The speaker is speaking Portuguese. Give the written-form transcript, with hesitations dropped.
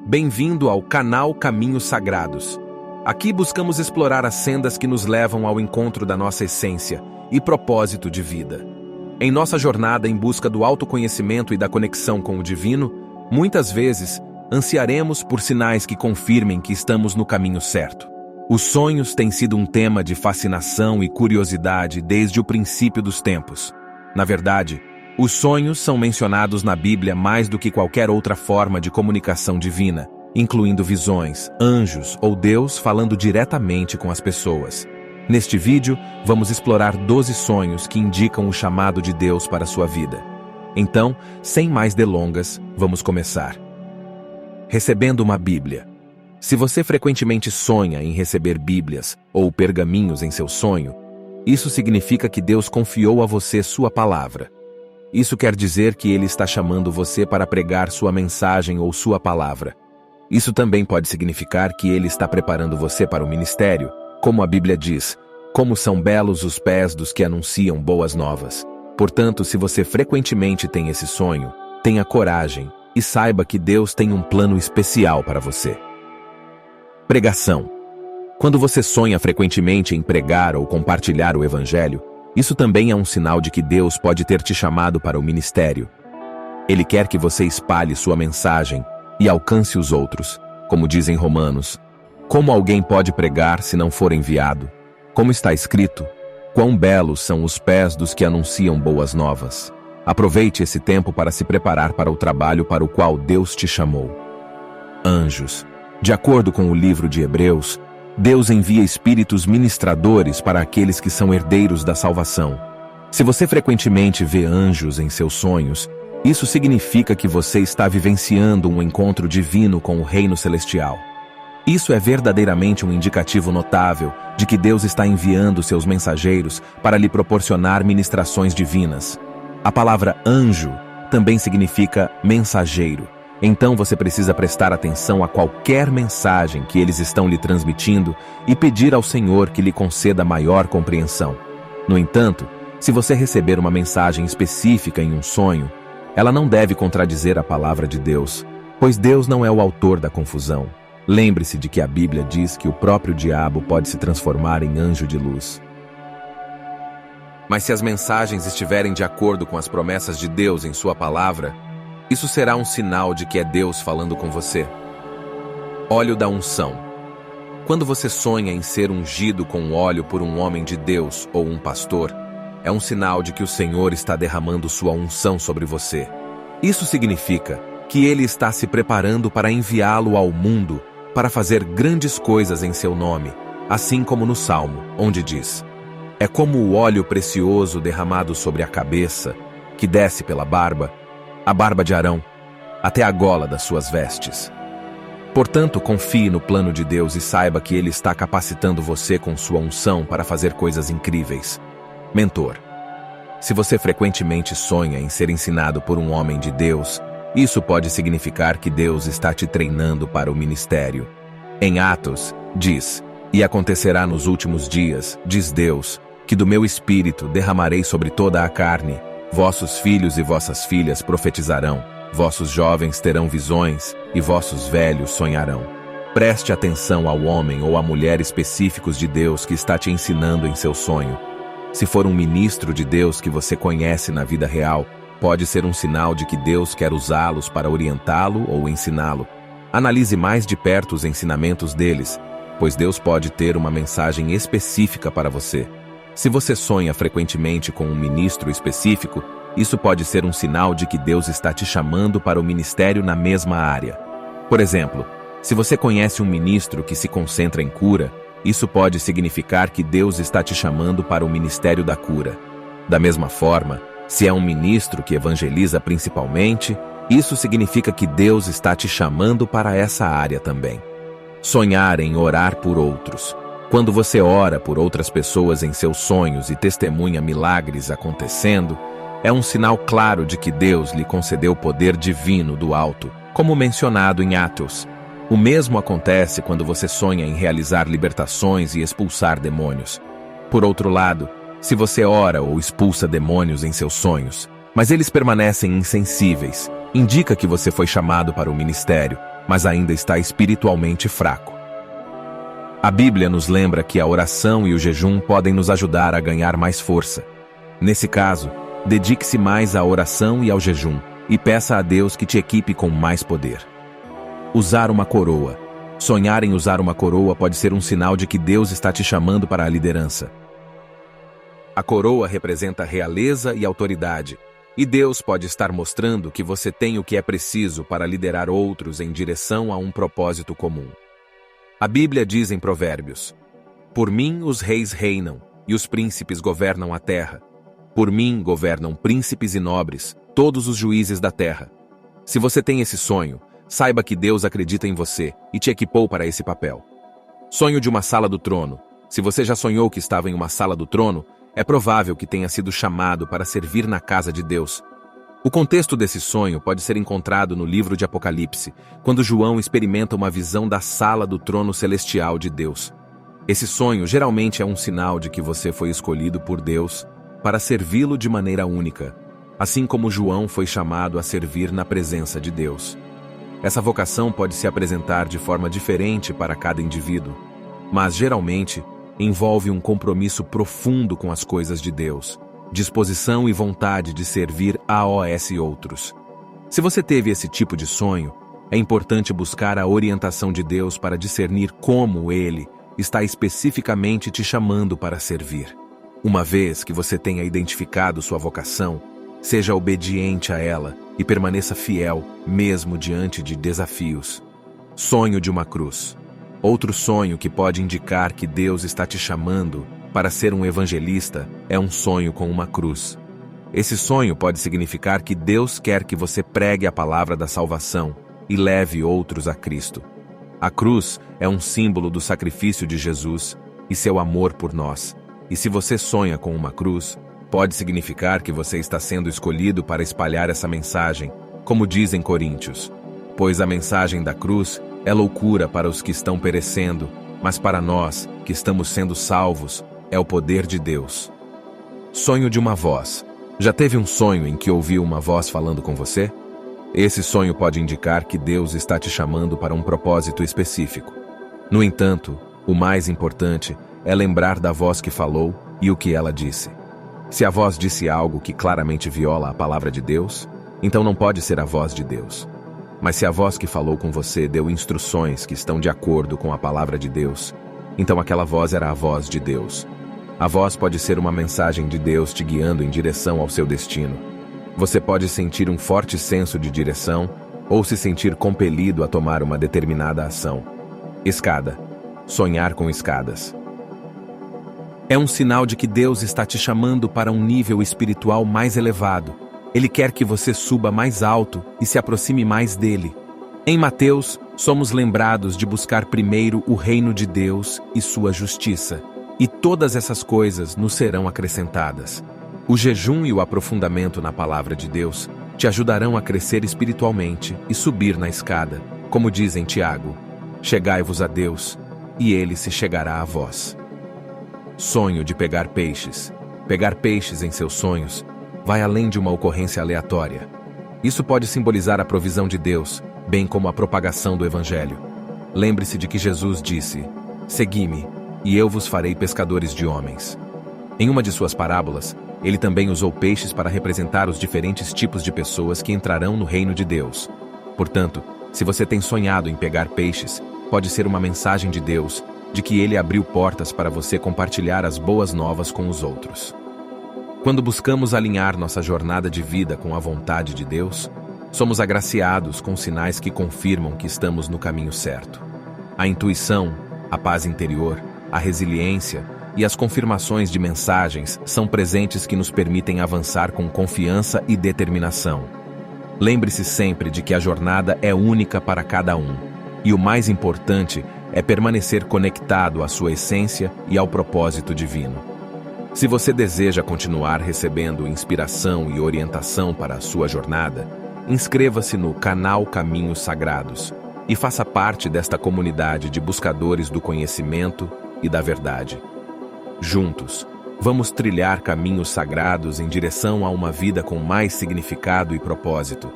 Bem-vindo ao canal Caminhos Sagrados. Aqui buscamos explorar as sendas que nos levam ao encontro da nossa essência e propósito de vida. Em nossa jornada em busca do autoconhecimento e da conexão com o divino, muitas vezes ansiaremos por sinais que confirmem que estamos no caminho certo. Os sonhos têm sido um tema de fascinação e curiosidade desde o princípio dos tempos. Na verdade, os sonhos são mencionados na Bíblia mais do que qualquer outra forma de comunicação divina, incluindo visões, anjos ou Deus falando diretamente com as pessoas. Neste vídeo, vamos explorar 12 sonhos que indicam o chamado de Deus para a sua vida. Então, sem mais delongas, vamos começar. Recebendo uma Bíblia. Se você frequentemente sonha em receber Bíblias ou pergaminhos em seu sonho, isso significa que Deus confiou a você sua palavra. Isso quer dizer que Ele está chamando você para pregar sua mensagem ou sua palavra. Isso também pode significar que Ele está preparando você para o ministério, como a Bíblia diz, como são belos os pés dos que anunciam boas novas. Portanto, se você frequentemente tem esse sonho, tenha coragem e saiba que Deus tem um plano especial para você. Pregação. Quando você sonha frequentemente em pregar ou compartilhar o Evangelho, isso também é um sinal de que Deus pode ter te chamado para o ministério. Ele quer que você espalhe sua mensagem e alcance os outros, como diz em Romanos. Como alguém pode pregar se não for enviado? Como está escrito, quão belos são os pés dos que anunciam boas novas. Aproveite esse tempo para se preparar para o trabalho para o qual Deus te chamou. Anjos. De acordo com o livro de Hebreus, Deus envia espíritos ministradores para aqueles que são herdeiros da salvação. Se você frequentemente vê anjos em seus sonhos, isso significa que você está vivenciando um encontro divino com o reino celestial. Isso é verdadeiramente um indicativo notável de que Deus está enviando seus mensageiros para lhe proporcionar ministrações divinas. A palavra anjo também significa mensageiro. Então você precisa prestar atenção a qualquer mensagem que eles estão lhe transmitindo e pedir ao Senhor que lhe conceda maior compreensão. No entanto, se você receber uma mensagem específica em um sonho, ela não deve contradizer a palavra de Deus, pois Deus não é o autor da confusão. Lembre-se de que a Bíblia diz que o próprio diabo pode se transformar em anjo de luz. Mas se as mensagens estiverem de acordo com as promessas de Deus em sua palavra, isso será um sinal de que é Deus falando com você. Óleo da unção. Quando você sonha em ser ungido com óleo por um homem de Deus ou um pastor, é um sinal de que o Senhor está derramando sua unção sobre você. Isso significa que Ele está se preparando para enviá-lo ao mundo para fazer grandes coisas em seu nome, assim como no Salmo, onde diz: é como o óleo precioso derramado sobre a cabeça, que desce pela barba, a barba de Arão, até a gola das suas vestes. Portanto, confie no plano de Deus e saiba que Ele está capacitando você com sua unção para fazer coisas incríveis. Mentor. Se você frequentemente sonha em ser ensinado por um homem de Deus, isso pode significar que Deus está te treinando para o ministério. Em Atos, diz: e acontecerá nos últimos dias, diz Deus, que do meu espírito derramarei sobre toda a carne. Vossos filhos e vossas filhas profetizarão, vossos jovens terão visões e vossos velhos sonharão. Preste atenção ao homem ou à mulher específicos de Deus que está te ensinando em seu sonho. Se for um ministro de Deus que você conhece na vida real, pode ser um sinal de que Deus quer usá-los para orientá-lo ou ensiná-lo. Analise mais de perto os ensinamentos deles, pois Deus pode ter uma mensagem específica para você. Se você sonha frequentemente com um ministro específico, isso pode ser um sinal de que Deus está te chamando para o ministério na mesma área. Por exemplo, se você conhece um ministro que se concentra em cura, isso pode significar que Deus está te chamando para o ministério da cura. Da mesma forma, se é um ministro que evangeliza principalmente, isso significa que Deus está te chamando para essa área também. Sonhar em orar por outros. Quando você ora por outras pessoas em seus sonhos e testemunha milagres acontecendo, é um sinal claro de que Deus lhe concedeu poder divino do alto, como mencionado em Atos. O mesmo acontece quando você sonha em realizar libertações e expulsar demônios. Por outro lado, se você ora ou expulsa demônios em seus sonhos, mas eles permanecem insensíveis, indica que você foi chamado para o ministério. mas ainda está espiritualmente fraco. A Bíblia nos lembra que a oração e o jejum podem nos ajudar a ganhar mais força. Nesse caso, dedique-se mais à oração e ao jejum, e peça a Deus que te equipe com mais poder. Usar uma coroa. Sonhar em usar uma coroa pode ser um sinal de que Deus está te chamando para a liderança. A coroa representa realeza e autoridade, e Deus pode estar mostrando que você tem o que é preciso para liderar outros em direção a um propósito comum. A Bíblia diz em Provérbios: "Por mim os reis reinam, e os príncipes governam a terra. Por mim governam príncipes e nobres, todos os juízes da terra." Se você tem esse sonho, saiba que Deus acredita em você e te equipou para esse papel. Sonho de uma sala do trono. Se você já sonhou que estava em uma sala do trono, é provável que tenha sido chamado para servir na casa de Deus. O contexto desse sonho pode ser encontrado no livro de Apocalipse, quando João experimenta uma visão da sala do trono celestial de Deus. Esse sonho geralmente é um sinal de que você foi escolhido por Deus para servi-lo de maneira única, assim como João foi chamado a servir na presença de Deus. Essa vocação pode se apresentar de forma diferente para cada indivíduo, mas geralmente envolve um compromisso profundo com as coisas de Deus, disposição e vontade de servir aos outros. Se você teve esse tipo de sonho, é importante buscar a orientação de Deus para discernir como Ele está especificamente te chamando para servir. Uma vez que você tenha identificado sua vocação, seja obediente a ela e permaneça fiel, mesmo diante de desafios. Sonho de uma cruz. Outro sonho que pode indicar que Deus está te chamando para ser um evangelista é um sonho com uma cruz. Esse sonho pode significar que Deus quer que você pregue a palavra da salvação e leve outros a Cristo. A cruz é um símbolo do sacrifício de Jesus e seu amor por nós. E se você sonha com uma cruz, pode significar que você está sendo escolhido para espalhar essa mensagem, como diz em Coríntios: "Pois a mensagem da cruz é loucura para os que estão perecendo, mas para nós, que estamos sendo salvos, é o poder de Deus." Sonho de uma voz. Já teve um sonho em que ouviu uma voz falando com você? Esse sonho pode indicar que Deus está te chamando para um propósito específico. No entanto, o mais importante é lembrar da voz que falou e o que ela disse. Se a voz disse algo que claramente viola a palavra de Deus, então não pode ser a voz de Deus. Mas se a voz que falou com você deu instruções que estão de acordo com a palavra de Deus, então aquela voz era a voz de Deus. A voz pode ser uma mensagem de Deus te guiando em direção ao seu destino. Você pode sentir um forte senso de direção ou se sentir compelido a tomar uma determinada ação. Escada. Sonhar com escadas. É um sinal de que Deus está te chamando para um nível espiritual mais elevado. Ele quer que você suba mais alto e se aproxime mais dele. Em Mateus, somos lembrados de buscar primeiro o reino de Deus e sua justiça, e todas essas coisas nos serão acrescentadas. O jejum e o aprofundamento na palavra de Deus te ajudarão a crescer espiritualmente e subir na escada, como diz em Tiago: "Chegai-vos a Deus, e ele se chegará a vós." Sonho de pegar peixes. Pegar peixes em seus sonhos vai além de uma ocorrência aleatória. Isso pode simbolizar a provisão de Deus, bem como a propagação do Evangelho. Lembre-se de que Jesus disse: "Segui-me, e eu vos farei pescadores de homens." Em uma de suas parábolas, ele também usou peixes para representar os diferentes tipos de pessoas que entrarão no reino de Deus. Portanto, se você tem sonhado em pegar peixes, pode ser uma mensagem de Deus de que ele abriu portas para você compartilhar as boas novas com os outros. Quando buscamos alinhar nossa jornada de vida com a vontade de Deus, somos agraciados com sinais que confirmam que estamos no caminho certo. A intuição, a paz interior, a resiliência e as confirmações de mensagens são presentes que nos permitem avançar com confiança e determinação. Lembre-se sempre de que a jornada é única para cada um, e o mais importante é permanecer conectado à sua essência e ao propósito divino. Se você deseja continuar recebendo inspiração e orientação para a sua jornada, inscreva-se no canal Caminhos Sagrados e faça parte desta comunidade de buscadores do conhecimento e da verdade. Juntos, vamos trilhar caminhos sagrados em direção a uma vida com mais significado e propósito.